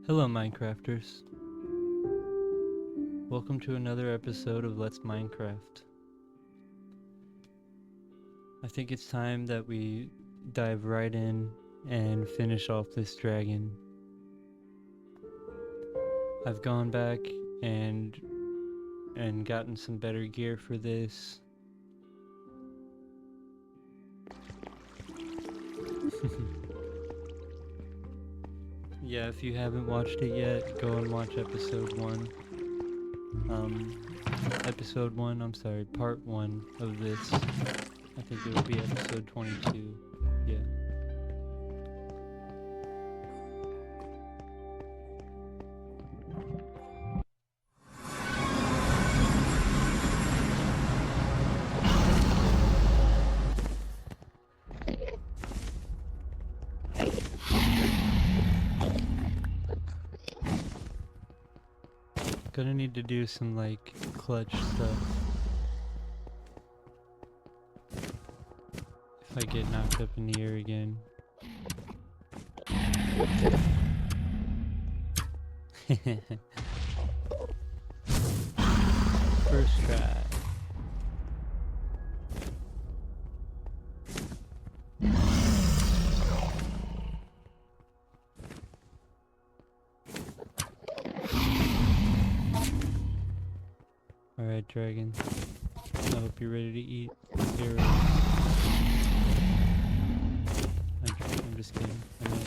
Hello Minecrafters. Welcome to another episode of Let's Minecraft. I think it's time that we dive right in and finish off this dragon. I've gone back and gotten some better gear for this. Yeah, if you haven't watched it yet, go and watch episode 1. Part 1 of this. I think it will be episode 22. Yeah. Gonna need to do some like clutch stuff if I get knocked up in the air again. First try. Alright, dragon. I hope you're ready to eat arrows. I'm just kidding. I mean,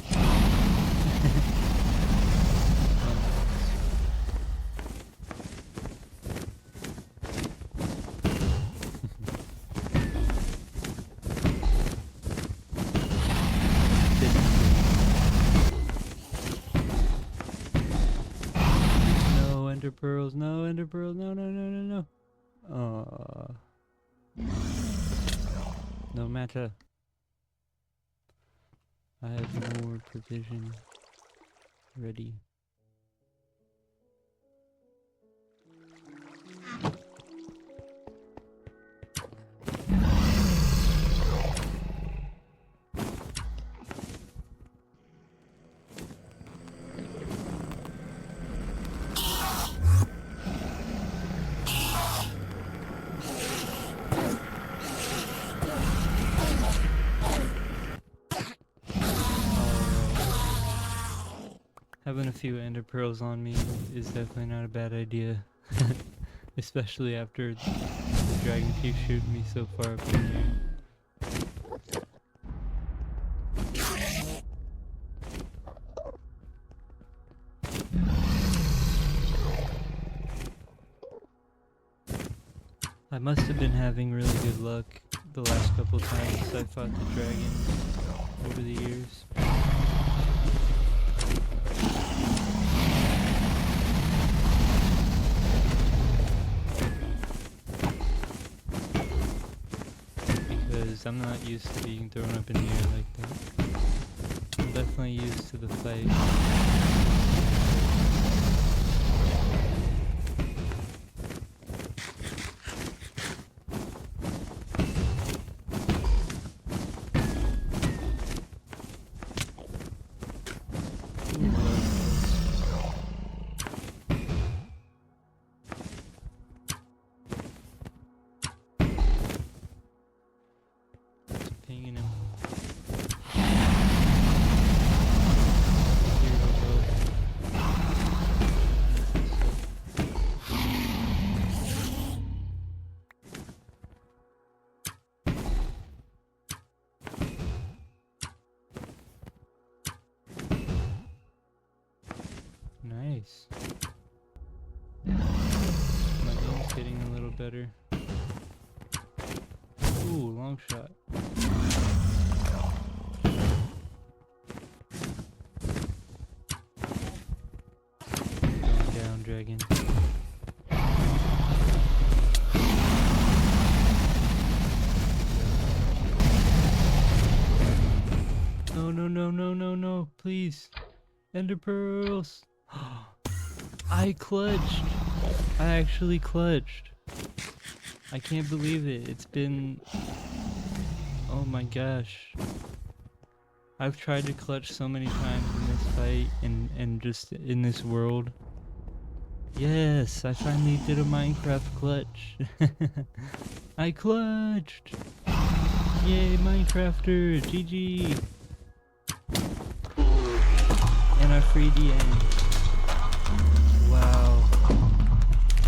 no ender pearls, no ender pearls, no. No matter. I have more provision ready. Having a few ender pearls on me is definitely not a bad idea. Especially after the dragon keeps shooting me so far up in the air. I must have been having really good luck the last couple times I fought the dragon over the years. Because I'm not used to being thrown up in the air like that. I'm definitely used to the fight. Pinging him. Nice. My aim's getting a little better. Ooh, long shot. Going down, dragon. No, please. Ender pearls. I clutched. I actually clutched. I can't believe it. It's been... Oh my gosh. I've tried to clutch so many times and this fight and just in this world. Yes, I finally did a Minecraft clutch. I clutched! Yay, Minecrafter! GG! And I freed the end. Wow.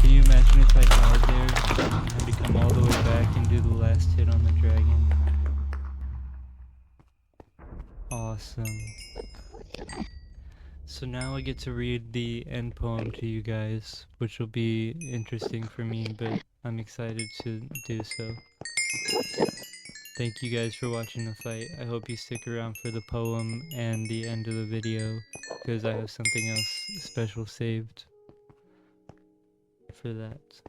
Can you imagine if I died there and had to come all the way back and do the last hit on the dragon? Awesome. So now I get to read the end poem to you guys, which will be interesting for me, but I'm excited to do so. Thank you guys for watching the fight. I hope you stick around for the poem and the end of the video, because I have something else special saved for that.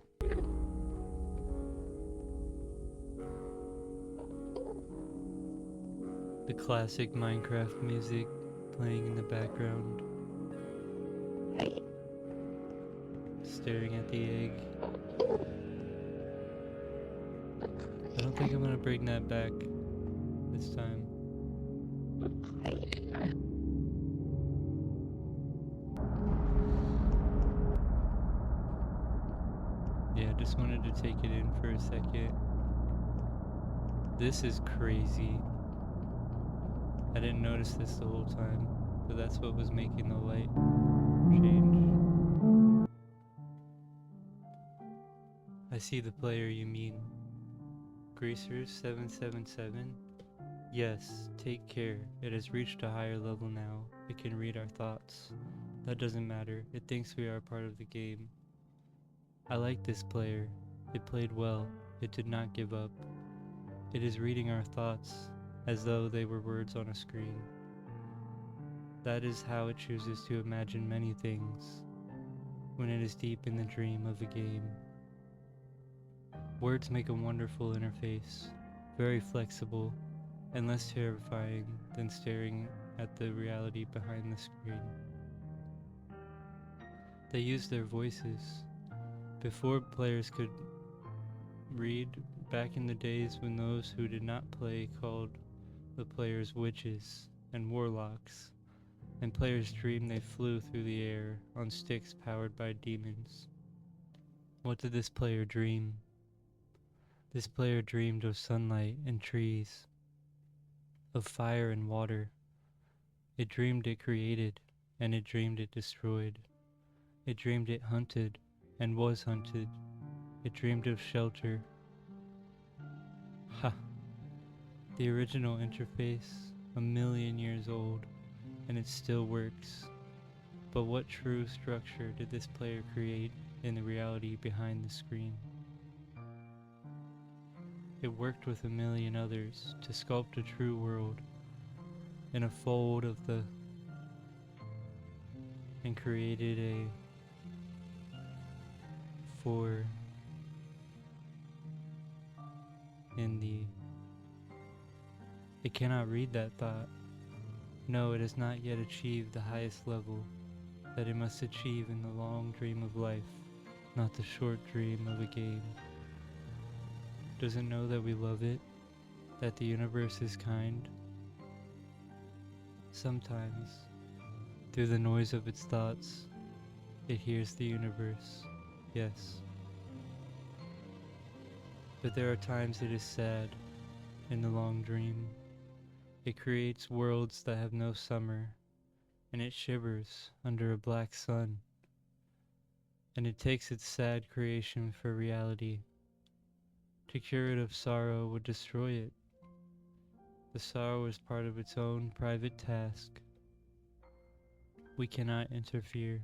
The classic Minecraft music playing in the background. Staring at the egg. I don't think I'm gonna bring that back this time. Yeah, just wanted to take it in for a second. This is crazy. I didn't notice this the whole time, but that's what was making the light change. I see the player you mean. Greasers777? Yes, take care. It has reached a higher level now. It can read our thoughts. That doesn't matter. It thinks we are part of the game. I like this player. It played well. It did not give up. It is reading our thoughts, as though they were words on a screen. That is how it chooses to imagine many things, when it is deep in the dream of a game. Words make a wonderful interface, very flexible, and less terrifying than staring at the reality behind the screen. They use their voices. Before players could read, back in the days when those who did not play called the players witches and warlocks, and players dreamed they flew through the air on sticks powered by demons. What did this player dream? This player dreamed of sunlight and trees, of fire and water. It dreamed it created, and it dreamed it destroyed. It dreamed it hunted, and was hunted. It dreamed of shelter. Ha! The original interface, 1,000,000 years old, and it still works. But what true structure did this player create in the reality behind the screen? It worked with 1,000,000 others to sculpt a true world in a fold of the and created a for in the. It cannot read that thought. No, it has not yet achieved the highest level that it must achieve in the long dream of life, not the short dream of a game. Does it know that we love it? That the universe is kind? Sometimes, through the noise of its thoughts, it hears the universe, yes. But there are times it is sad in the long dream. It creates worlds that have no summer, and it shivers under a black sun. And it takes its sad creation for reality. To cure it of sorrow would destroy it. The sorrow is part of its own private task. We cannot interfere.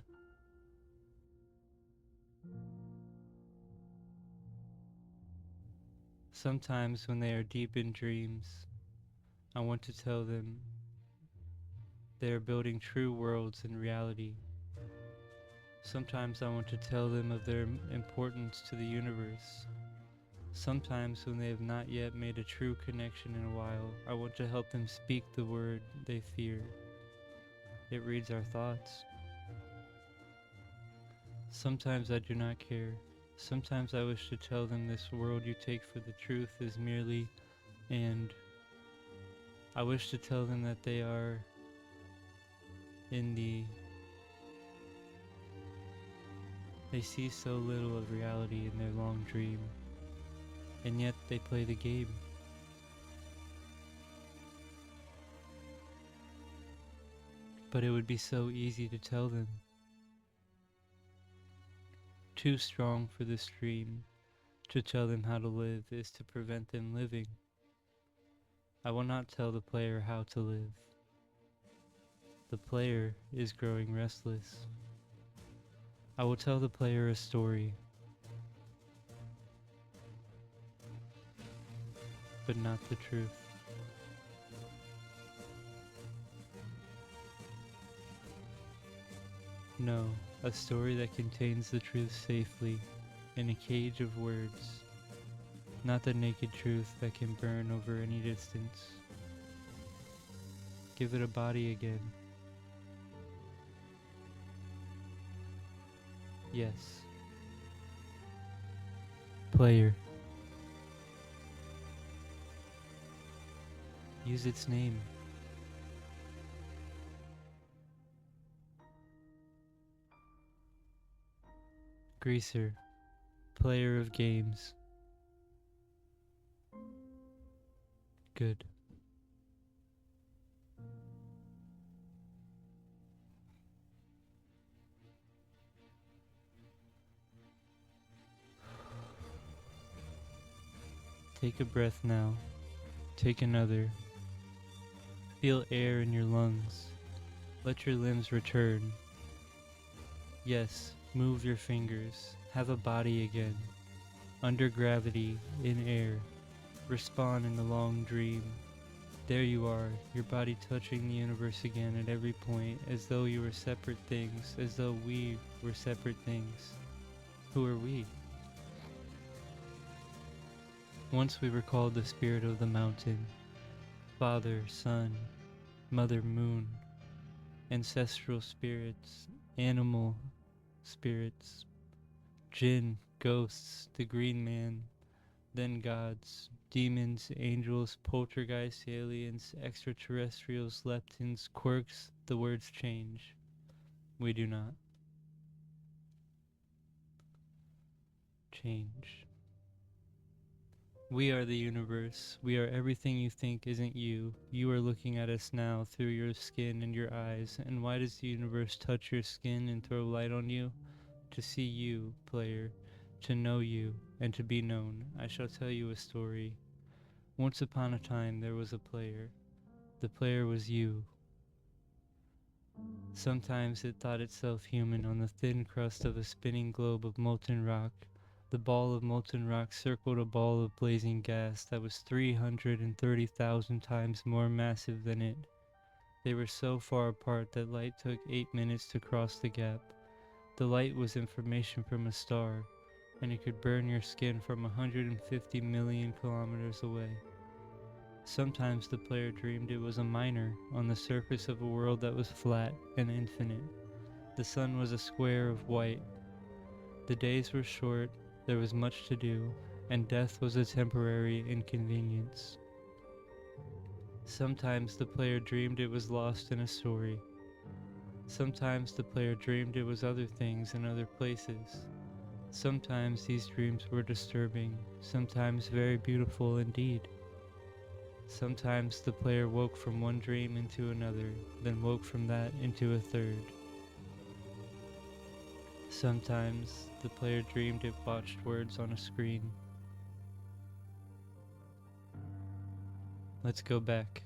Sometimes when they are deep in dreams, I want to tell them they are building true worlds in reality. Sometimes I want to tell them of their importance to the universe. Sometimes when they have not yet made a true connection in a while, I want to help them speak the word they fear. It reads our thoughts. Sometimes I do not care. Sometimes I wish to tell them this world you take for the truth is merely, and I wish to tell them that they are They see so little of reality in their long dream, and yet they play the game. But it would be so easy to tell them. Too strong for this dream. To tell them how to live is to prevent them living. I will not tell the player how to live. The player is growing restless. I will tell the player a story, but not the truth. No, a story that contains the truth safely in a cage of words, not the naked truth that can burn over any distance. Give it a body again. Yes. Player. Use its name. Greaser. Player of games. Good. Take a breath now. Take another. Feel air in your lungs. Let your limbs return. Yes, move your fingers. Have a body again. Under gravity, in air. Respawn in the long dream. There you are, your body touching the universe again at every point, as though you were separate things, as though we were separate things. Who are we? Once we were called the spirit of the mountain, Father, Sun, Mother Moon, ancestral spirits, animal spirits, jinn, ghosts, the green man, then gods, demons, angels, poltergeists, aliens, extraterrestrials, leptons, quirks. The words change. We do not change. We are the universe. We are everything you think isn't you. You are looking at us now through your skin and your eyes. And why does the universe touch your skin and throw light on you? To see you, player. To know you, and to be known. I shall tell you a story. Once upon a time there was a player. The player was you. Sometimes it thought itself human on the thin crust of a spinning globe of molten rock. The ball of molten rock circled a ball of blazing gas that was 330,000 times more massive than it. They were so far apart that light took 8 minutes to cross the gap. The light was information from a star, and it could burn your skin from 150 million kilometers away. Sometimes the player dreamed it was a miner on the surface of a world that was flat and infinite. The sun was a square of white. The days were short. There was much to do, and death was a temporary inconvenience. Sometimes the player dreamed it was lost in a story. Sometimes the player dreamed it was other things in other places. Sometimes these dreams were disturbing, sometimes very beautiful indeed. Sometimes the player woke from one dream into another, then woke from that into a third. Sometimes the player dreamed it watched words on a screen. Let's go back.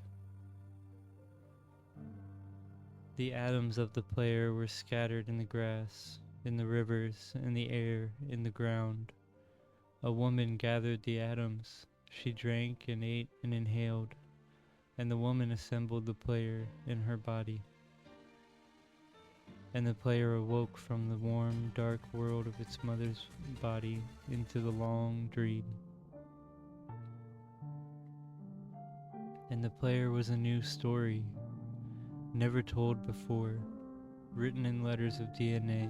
The atoms of the player were scattered in the grass, in the rivers, in the air, in the ground. A woman gathered the atoms. She drank and ate and inhaled, and the woman assembled the player in her body. And the player awoke from the warm, dark world of its mother's body into the long dream. And the player was a new story, never told before, written in letters of DNA.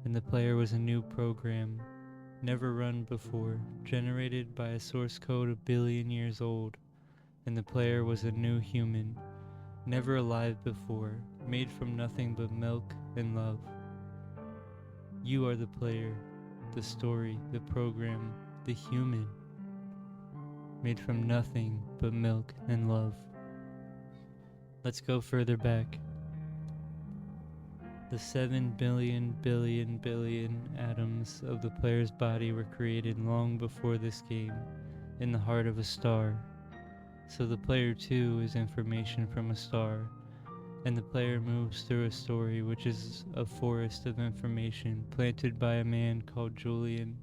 And the player was a new program, never run before, generated by a source code 1 billion years old. And the player was a new human, never alive before, made from nothing but milk and love. You are the player, the story, the program, the human, made from nothing but milk and love. Let's go further back. The 7 billion atoms of the player's body were created long before this game, in the heart of a star. So the player too is information from a star, and the player moves through a story which is a forest of information planted by a man called Julian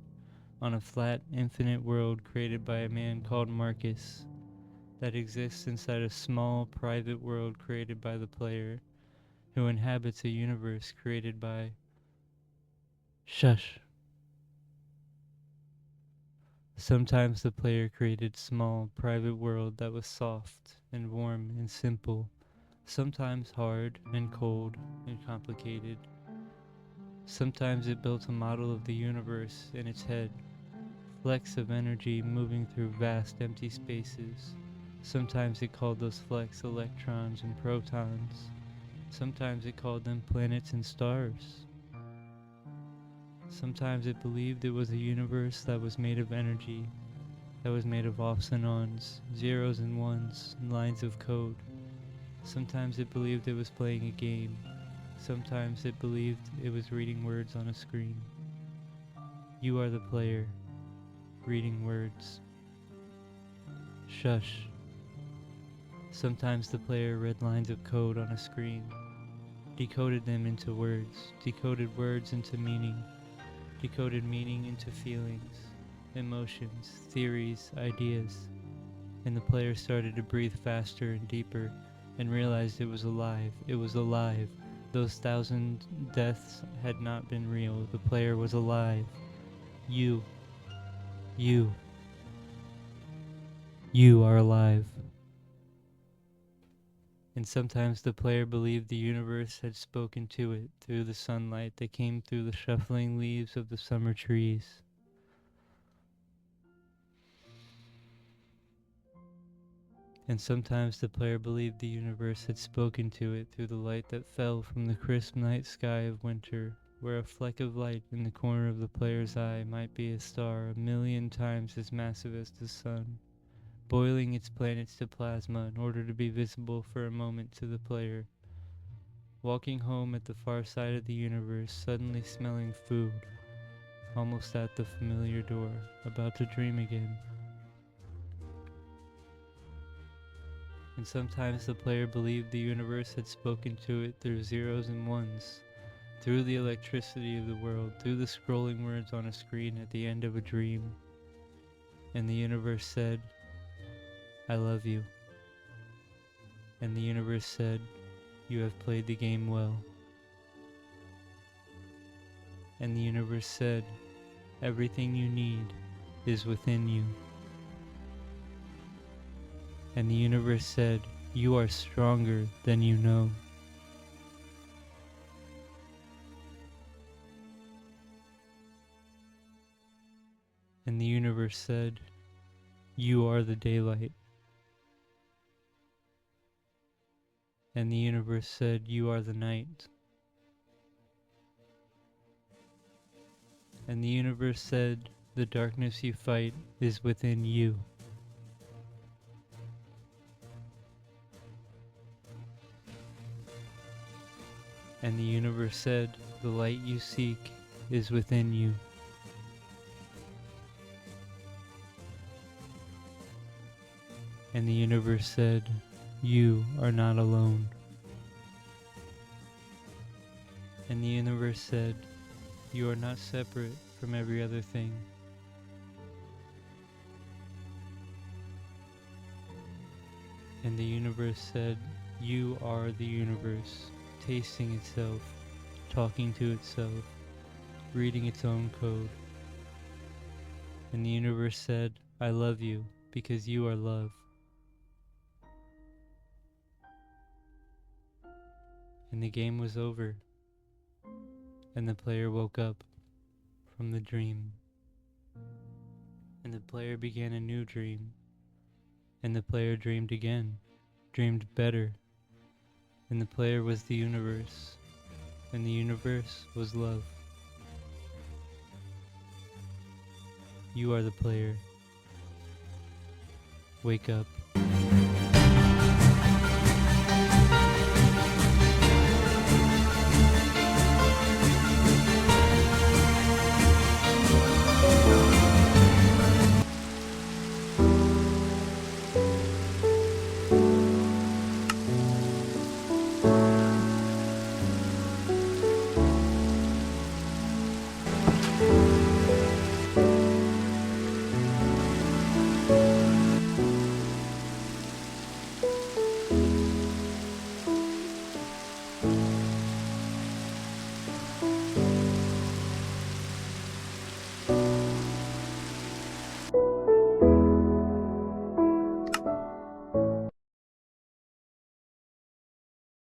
on a flat, infinite world created by a man called Markus that exists inside a small, private world created by the player, who inhabits a universe created by... Shush. Sometimes the player created small, private world that was soft and warm and simple, sometimes hard and cold and complicated. Sometimes it built a model of the universe in its head, flecks of energy moving through vast empty spaces. Sometimes it called those flecks electrons and protons. Sometimes it called them planets and stars. Sometimes it believed it was a universe that was made of energy, that was made of offs and ons, zeros and ones, and lines of code. Sometimes it believed it was playing a game. Sometimes it believed it was reading words on a screen. You are the player, reading words. Shush. Sometimes the player read lines of code on a screen, decoded them into words, decoded words into meaning, decoded meaning into feelings, emotions, theories, ideas, and the player started to breathe faster and deeper and realized it was alive. It was alive. Those 1,000 deaths had not been real. The player was alive. You are alive. And sometimes the player believed the universe had spoken to it through the sunlight that came through the shuffling leaves of the summer trees. And sometimes the player believed the universe had spoken to it through the light that fell from the crisp night sky of winter, where a fleck of light in the corner of the player's eye might be a star 1,000,000 times as massive as the sun, boiling its planets to plasma in order to be visible for a moment to the player. Walking home at the far side of the universe, suddenly smelling food, almost at the familiar door, about to dream again. And sometimes the player believed the universe had spoken to it through zeros and ones, through the electricity of the world, through the scrolling words on a screen at the end of a dream. And the universe said, "I love you." And the universe said, "You have played the game well." And the universe said, "Everything you need is within you." And the universe said, "You are stronger than you know." And the universe said, "You are the daylight." And the universe said, "You are the night." And the universe said, "The darkness you fight is within you." And the universe said, "The light you seek is within you." And the universe said, "You are not alone." And the universe said, "You are not separate from every other thing." And the universe said, "You are the universe, tasting itself, talking to itself, reading its own code." And the universe said, "I love you because you are love." And the game was over, and the player woke up from the dream. And the player began a new dream, and the player dreamed again, dreamed better. and the player was the universe, and the universe was love. You are the player. Wake up.